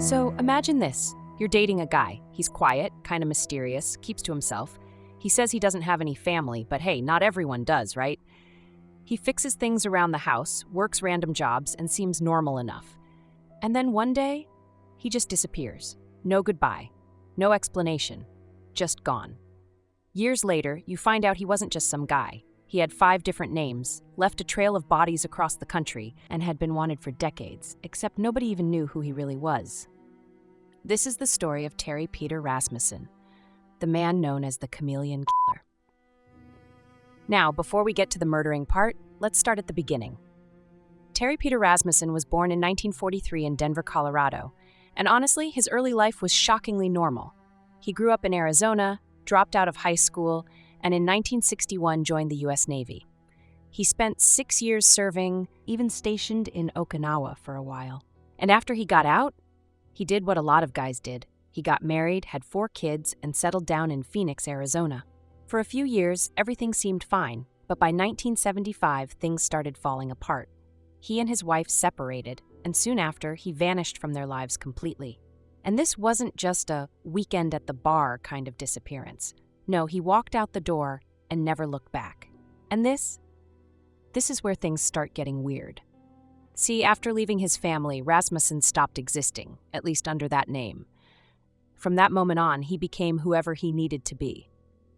So imagine this. You're dating a guy. He's quiet, kind of mysterious, keeps to himself. He says he doesn't have any family, but hey, not everyone does, right? He fixes things around the house, works random jobs, and seems normal enough. And then one day, he just disappears. No goodbye. No explanation. Just gone. Years later, you find out he wasn't just some guy. He had 5 different names, left a trail of bodies across the country, and had been wanted for decades, except nobody even knew who he really was. This is the story of Terry Peter Rasmussen, the man known as the Chameleon Killer. Now, before we get to the murdering part, let's start at the beginning. Terry Peter Rasmussen was born in 1943 in Denver, Colorado, and honestly, his early life was shockingly normal. He grew up in Arizona, dropped out of high school, and in 1961 joined the U.S. Navy. He spent 6 years serving, even stationed in Okinawa for a while. And after he got out, he did what a lot of guys did. He got married, had 4 kids, and settled down in Phoenix, Arizona. For a few years, everything seemed fine, but by 1975, things started falling apart. He and his wife separated, and soon after, he vanished from their lives completely. And this wasn't just a weekend at the bar kind of disappearance. No, he walked out the door and never looked back. And this is where things start getting weird. See, after leaving his family, Rasmussen stopped existing, at least under that name. From that moment on, he became whoever he needed to be.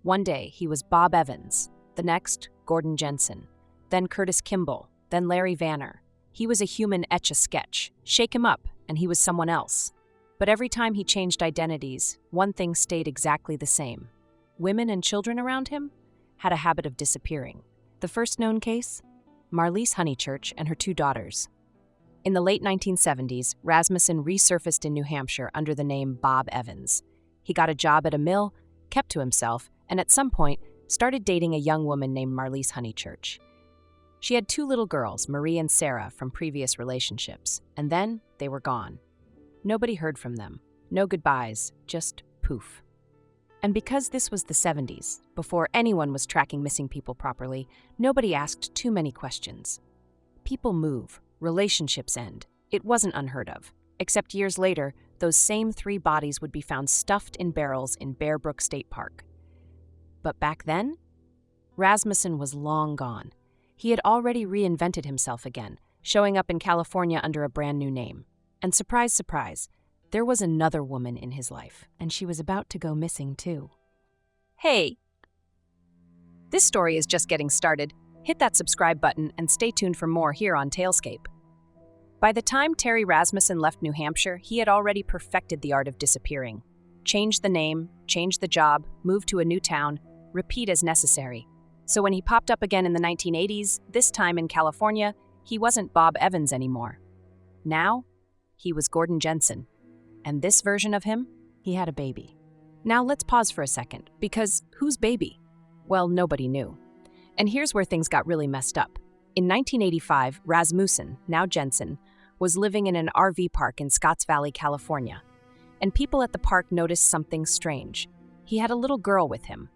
One day, he was Bob Evans, the next, Gordon Jensen, then Curtis Kimball, then Larry Vanner. He was a human etch-a-sketch. Shake him up, and he was someone else. But every time he changed identities, one thing stayed exactly the same. Women and children around him had a habit of disappearing. The first known case? Marlise Honeychurch and her 2 daughters. In the late 1970s, Rasmussen resurfaced in New Hampshire under the name Bob Evans. He got a job at a mill, kept to himself, and at some point, started dating a young woman named Marlise Honeychurch. She had 2 little girls, Marie and Sarah, from previous relationships, and then they were gone. Nobody heard from them. No goodbyes, just poof. And because this was the 70s, before anyone was tracking missing people properly, nobody asked too many questions. People move, relationships end. It wasn't unheard of. Except years later, those same 3 bodies would be found stuffed in barrels in Bear Brook State Park. But back then, Rasmussen was long gone. He had already reinvented himself again, showing up in California under a brand new name. And surprise, surprise, there was another woman in his life, and she was about to go missing too. Hey! This story is just getting started. Hit that subscribe button and stay tuned for more here on Talescape. By the time Terry Rasmussen left New Hampshire, he had already perfected the art of disappearing. Change the name, change the job, move to a new town, repeat as necessary. So when he popped up again in the 1980s, this time in California, he wasn't Bob Evans anymore. Now, he was Gordon Jensen. And this version of him, he had a baby. Now let's pause for a second, because whose baby? Well, nobody knew. And here's where things got really messed up. In 1985, Rasmussen, now Jensen, was living in an RV park in Scotts Valley, California. And people at the park noticed something strange. He had a little girl with him,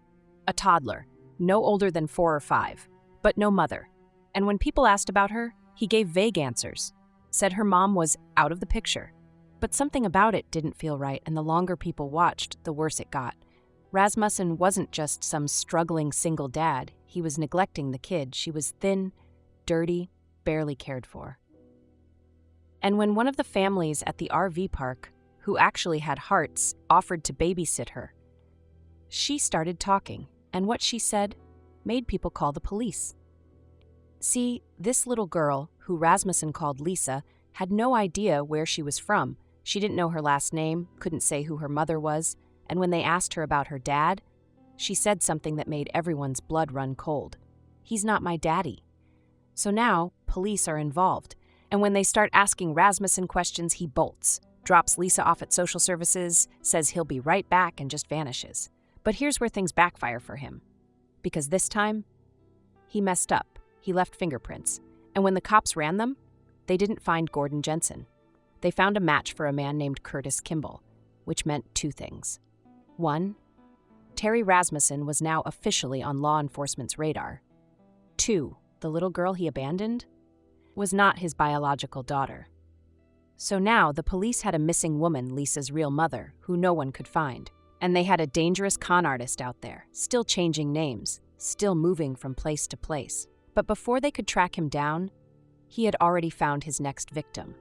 a toddler, no older than 4 or 5, but no mother. And when people asked about her, he gave vague answers, said her mom was out of the picture. But something about it didn't feel right, and the longer people watched, the worse it got. Rasmussen wasn't just some struggling single dad. He was neglecting the kid. She was thin, dirty, barely cared for. And when one of the families at the RV park, who actually had hearts, offered to babysit her, she started talking, and what she said made people call the police. See, this little girl, who Rasmussen called Lisa, had no idea where she was from. She didn't know her last name, couldn't say who her mother was, and when they asked her about her dad, she said something that made everyone's blood run cold. He's not my daddy. So now, police are involved, and when they start asking Rasmussen questions, he bolts, drops Lisa off at social services, says he'll be right back, and just vanishes. But here's where things backfire for him. Because this time, he messed up. He left fingerprints, and when the cops ran them, they didn't find Gordon Jensen. They found a match for a man named Curtis Kimball, which meant 2 things. 1, Terry Rasmussen was now officially on law enforcement's radar. 2, the little girl he abandoned was not his biological daughter. So now the police had a missing woman, Lisa's real mother, who no one could find. And they had a dangerous con artist out there, still changing names, still moving from place to place. But before they could track him down, he had already found his next victim.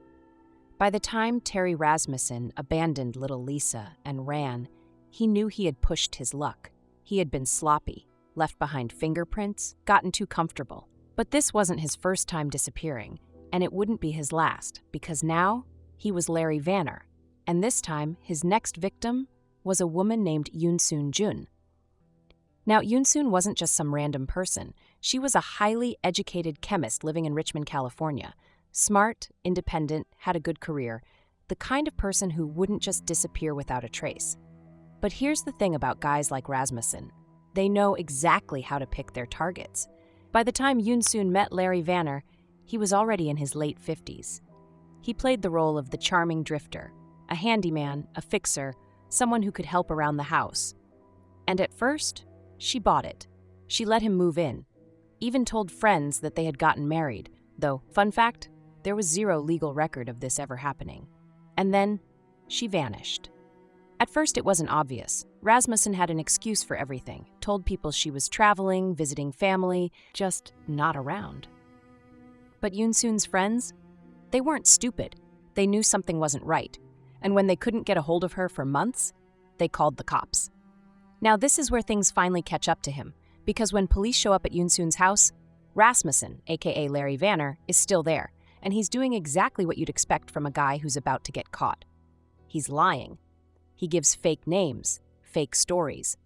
By the time Terry Rasmussen abandoned little Lisa and ran, he knew he had pushed his luck. He had been sloppy, left behind fingerprints, gotten too comfortable. But this wasn't his first time disappearing, and it wouldn't be his last, because now he was Larry Vanner, and this time his next victim was a woman named Yoon Jun. Now, Yoon wasn't just some random person. She was a highly educated chemist living in Richmond, California. Smart, independent, had a good career, the kind of person who wouldn't just disappear without a trace. But here's the thing about guys like Rasmussen. They know exactly how to pick their targets. By the time Yoon met Larry Vanner, he was already in his late 50s. He played the role of the charming drifter, a handyman, a fixer, someone who could help around the house. And at first, she bought it. She let him move in, even told friends that they had gotten married, though, fun fact, there was zero legal record of this ever happening. And then, she vanished. At first, it wasn't obvious. Rasmussen had an excuse for everything, told people she was traveling, visiting family, just not around. But Yoon's friends? They weren't stupid. They knew something wasn't right. And when they couldn't get a hold of her for months, they called the cops. Now this is where things finally catch up to him, because when police show up at Yoon's house, Rasmussen, aka Larry Vanner, is still there, and he's doing exactly what you'd expect from a guy who's about to get caught. He's lying. He gives fake names, fake stories.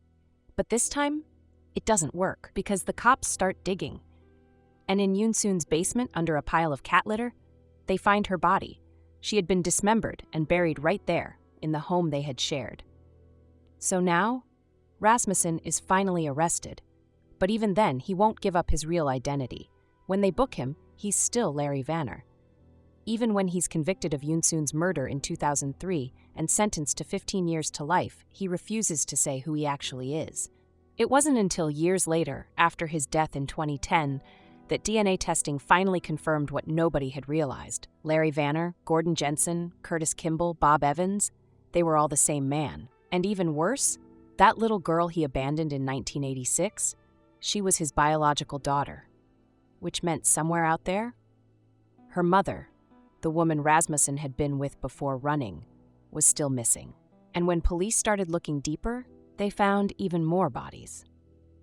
But this time, it doesn't work, because the cops start digging. And in Yoon's basement, under a pile of cat litter, they find her body. She had been dismembered and buried right there, in the home they had shared. So now, Rasmussen is finally arrested. But even then, he won't give up his real identity. When they book him, he's still Larry Vanner. Even when he's convicted of Yoon's murder in 2003 and sentenced to 15 years to life, he refuses to say who he actually is. It wasn't until years later, after his death in 2010, that DNA testing finally confirmed what nobody had realized. Larry Vanner, Gordon Jensen, Curtis Kimball, Bob Evans, they were all the same man. And even worse, that little girl he abandoned in 1986, she was his biological daughter. Which meant somewhere out there, her mother, the woman Rasmussen had been with before running, was still missing. And when police started looking deeper, they found even more bodies.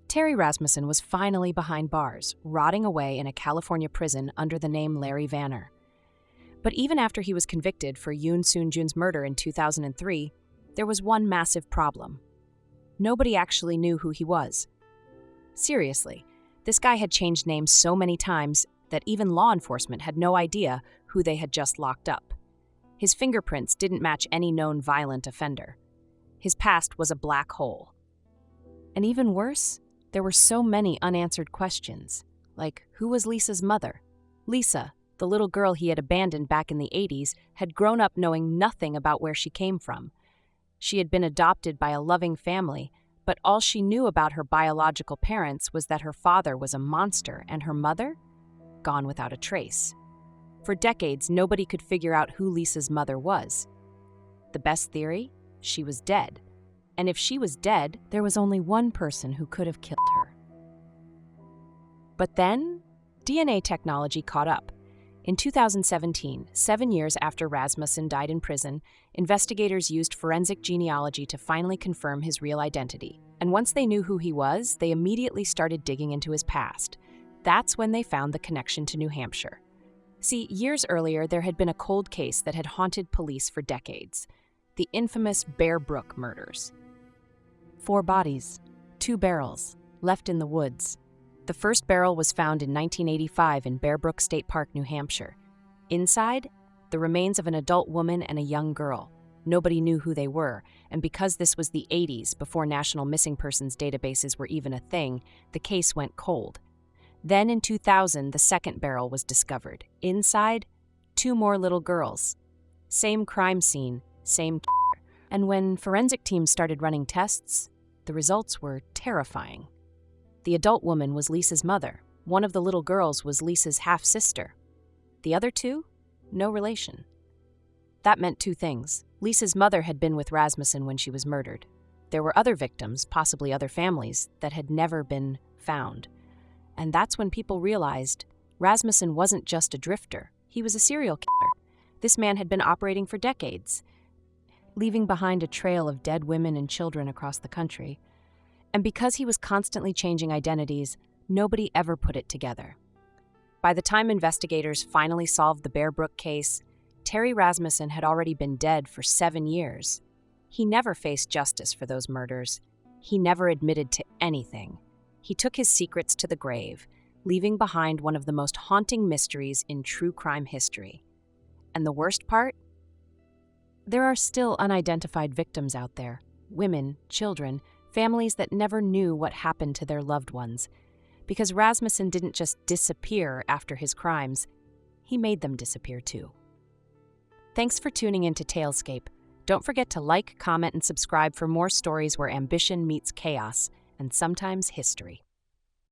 Terry Rasmussen was finally behind bars, rotting away in a California prison under the name Larry Vanner. But even after he was convicted for Yoon's murder in 2003, there was one massive problem. Nobody actually knew who he was. Seriously, this guy had changed names so many times that even law enforcement had no idea who they had just locked up. His fingerprints didn't match any known violent offender. His past was a black hole. And even worse, there were so many unanswered questions, like who was Lisa's mother? Lisa, the little girl he had abandoned back in the 80s, had grown up knowing nothing about where she came from. She had been adopted by a loving family, but all she knew about her biological parents was that her father was a monster and her mother, gone without a trace. For decades, nobody could figure out who Lisa's mother was. The best theory? She was dead. And if she was dead, there was only one person who could have killed her. But then, DNA technology caught up. In 2017, 7 years after Rasmussen died in prison, investigators used forensic genealogy to finally confirm his real identity. And once they knew who he was, they immediately started digging into his past. That's when they found the connection to New Hampshire. See, years earlier, there had been a cold case that had haunted police for decades. The infamous Bear Brook Murders. 4 bodies, 2 barrels, left in the woods. The first barrel was found in 1985 in Bear Brook State Park, New Hampshire. Inside, the remains of an adult woman and a young girl. Nobody knew who they were, and because this was the 80s, before national missing persons databases were even a thing, the case went cold. Then in 2000, the second barrel was discovered. Inside, 2 more little girls. Same crime scene, same killer. And when forensic teams started running tests, the results were terrifying. The adult woman was Lisa's mother. One of the little girls was Lisa's half-sister. The other 2? No relation. That meant two things. Lisa's mother had been with Rasmussen when she was murdered. There were other victims, possibly other families, that had never been found. And that's when people realized Rasmussen wasn't just a drifter. He was a serial killer. This man had been operating for decades, leaving behind a trail of dead women and children across the country. And because he was constantly changing identities, nobody ever put it together. By the time investigators finally solved the Bear Brook case, Terry Rasmussen had already been dead for 7 years. He never faced justice for those murders. He never admitted to anything. He took his secrets to the grave, leaving behind one of the most haunting mysteries in true crime history. And the worst part? There are still unidentified victims out there. Women, children, families that never knew what happened to their loved ones. Because Rasmussen didn't just disappear after his crimes, he made them disappear too. Thanks for tuning in to Talescape. Don't forget to like, comment, and subscribe for more stories where ambition meets chaos, and sometimes history.